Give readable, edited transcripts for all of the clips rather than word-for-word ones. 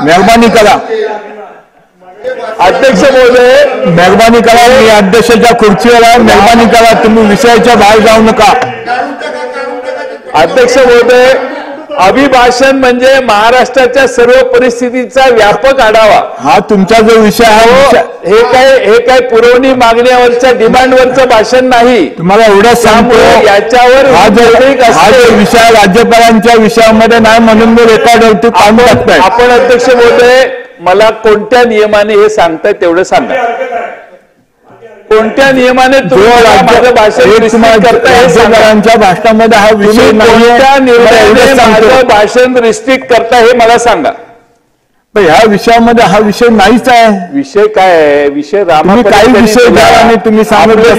मेहरबानी करा अध्यक्ष महोदय, मेहरबानी करा. मी अध्यक्षाच्या खुर्चीवर आहे. मेहरबानी करा, तुम्ही विषयाच्या बाहेर जाऊ नका. अध्यक्ष महोदय, अभिभाषण म्हणजे महाराष्ट्राच्या सर्व परिस्थितीचा व्यापक आढावा. हा तुमचा जो विषय आहे, हे काय पुरवणी मागण्यावरच्या डिमांडवरचं भाषण नाही. तुम्हाला एवढंच सांगतो, याच्यावर हा जो विषय राज्यपालांच्या विषयामध्ये नाही म्हणून मी रेकॉर्डवरती काढून टाकतोय. आपण अध्यक्ष महोदय, मला कोणत्या नियमाने हे सांगताय तेवढं सांगा. कोणत्या नियमाने माझं भाषण करता हे भाषणामध्ये हा विषय कोणत्या निर्णयाने माझं भाषण रिस्ट्रिक्ट करता हे मला सांगा. ह्या विषयामध्ये हा विषय नाहीच आहे. विषय काय आहे? विषय राम काही विषय द्या आणि तुम्ही सांगितलं.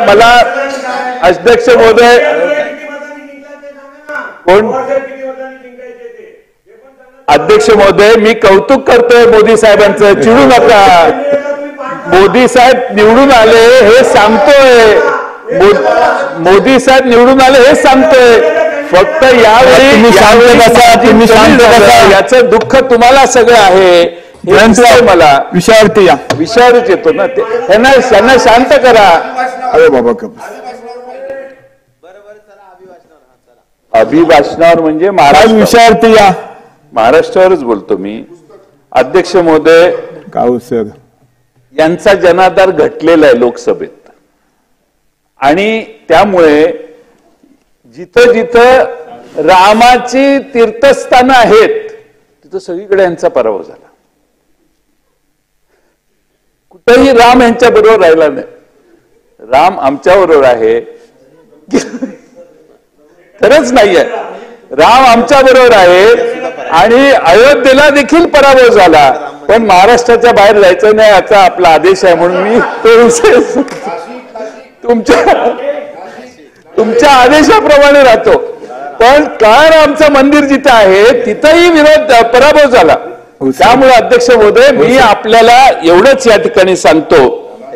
मला अध्यक्ष महोदय, कोण अध्यक्ष महोदय, मी कौतुक करतोय मोदी साहेबांचं, चिडू नका. मोदी साहेब निवडून आले हे सांगतोय. मोदी साहेब निवडून आले हे सांगतोय. फक्त यावेळी याचं दुःख तुम्हाला सगळं आहे. मला विषयावरती या, विषयावरच येतो ना. त्यांना शांत करा. अरे बाबा, अभिभाषणावर म्हणजे महाराष्ट्र विषयावरती या. महाराष्ट्रावरच बोलतो मी. अध्यक्ष महोदय, काऊ सर यांचा जनाधार घटलेला आहे लोकसभेत आणि त्यामुळे जिथं जिथं रामाची तीर्थस्थानं आहेत तिथं सगळीकडे यांचा पराभव झाला. कुठेही राम यांच्या बरोबर राहिला नाही. राम आमच्या बरोबर आहे खरंच नाहीये. राम आमच्या बरोबर आहे आणि अयोध्येला देखील पराभव झाला. पण महाराष्ट्राच्या बाहेर जायचं नाही याचा आपला आदेश आहे म्हणून मी तो विषय तुमच्या आदेशाप्रमाणे राहतो. पण काळ आमचं मंदिर जिथं आहे तिथंही पराभव झाला. त्यामुळे अध्यक्ष महोदय, मी आपल्याला एवढंच या ठिकाणी सांगतो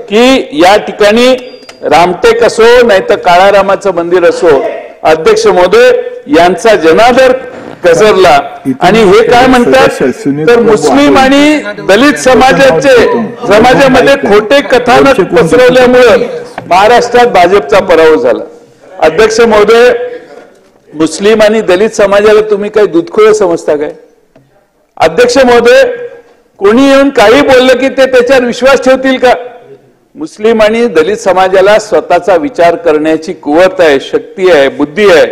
की या ठिकाणी रामटेक असो नाही तर काळारामाचं मंदिर असो, अध्यक्ष महोदय यांचा जनाधार गजरला. आणि हे काय म्हणतात तर मुस्लिम आणि दलित समाजामध्ये खोटे कथानक पसरवल्यामुळे महाराष्ट्रात भाजपचा पराभव झाला. अध्यक्ष महोदय, मुस्लिम आणि दलित समाजाला तुम्ही काही दूधखोळ समजता काय? अध्यक्ष महोदय, कोणी येऊन काही बोललं की ते त्याच्यावर विश्वास ठेवतील का? मुस्लिम आणि दलित समाजाला स्वतःचा विचार करण्याची कुवत आहे, शक्ती आहे, बुद्धी आहे.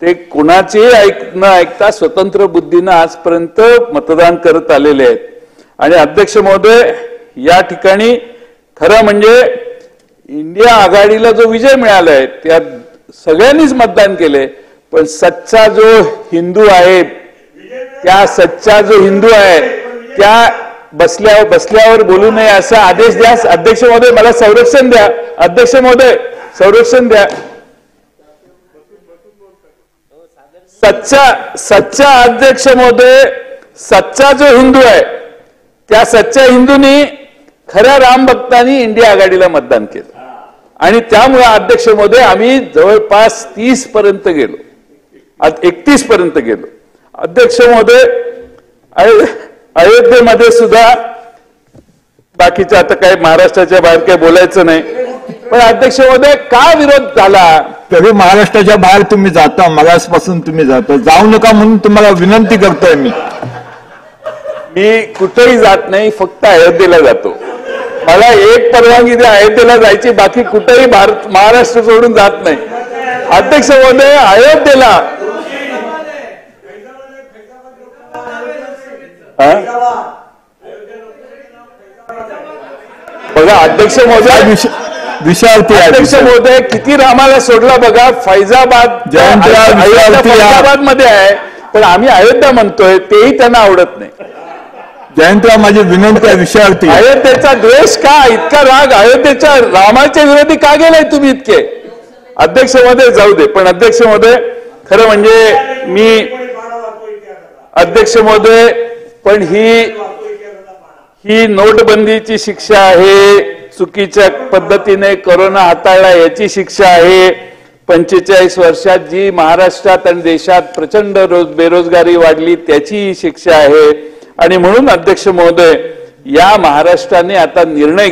ते कोणाचेही न ऐकता स्वतंत्र बुद्धीनं आजपर्यंत मतदान करत आलेले आहेत. आणि अध्यक्ष महोदय, या ठिकाणी खरं म्हणजे इंडिया आघाडीला जो विजय मिळालाय त्यात सगळ्यांनीच मतदान केले. पण सच्चा जो हिंदू आहे, त्या सच्चा जो हिंदू आहे त्या बसल्यावर बोलू नये असा आदेश द्या. अध्यक्ष महोदय, मला संरक्षण द्या. अध्यक्ष महोदय, संरक्षण द्या. सच्चा अध्यक्ष महोदय, सच्चा जो हिंदू आहे त्या सच्च्या हिंदूंनी खऱ्या राम भक्तांनी इंडिया आघाडीला मतदान केलं. आणि त्यामुळे अध्यक्ष महोदय आम्ही जवळपास 30 पर्यंत गेलो, 31 पर्यंत गेलो. अध्यक्ष महोदय, अयोध्येमध्ये सुद्धा बाकीच्या आता काही महाराष्ट्राच्या बाहेर काही बोलायचं नाही. पण अध्यक्ष महोदय, का विरोध झाला? तरी महाराष्ट्राच्या बाहेर तुम्ही जाता, मगासपासून तुम्ही जाता, जाऊ नका म्हणून तुम्हाला विनंती करतोय मी. मी कुठेही जात नाही, फक्त अयोध्येला जातो. मला एक परवानगी द्या अयोध्येला जायची, बाकी कुठेही महाराष्ट्र सोडून जात नाही. अध्यक्ष महोदय, अयोध्येला बघा अध्यक्ष महोदय, विषयावरती अध्यक्ष महोदय किती रामाला सोडला बघा. फैजाबाद मध्ये आहे पण आम्ही अयोध्या म्हणतोय, तेही त्यांना आवडत नाही. जयंतराव, माझी विनंती आहे विषयावरती. अयोध्येचा द्वेष का, इतका राग अयोध्येच्या रामाच्या विरोधी का गेलाय तुम्ही इतके? अध्यक्ष महोदय जाऊ दे. पण अध्यक्ष महोदय, खरं म्हणजे मी अध्यक्ष महोदय, पण ही नोटबंदीची शिक्षा आहे, चुकीच्या पद्धतीने कोरोना हाताळला याची शिक्षा आहे. 45 वर्षात जी महाराष्ट्रात आणि देशात प्रचंड बेरोजगारी वाढली त्याची ही शिक्षा आहे. आणि म्हणून अध्यक्ष महोदय, या महाराष्ट्राने आता निर्णय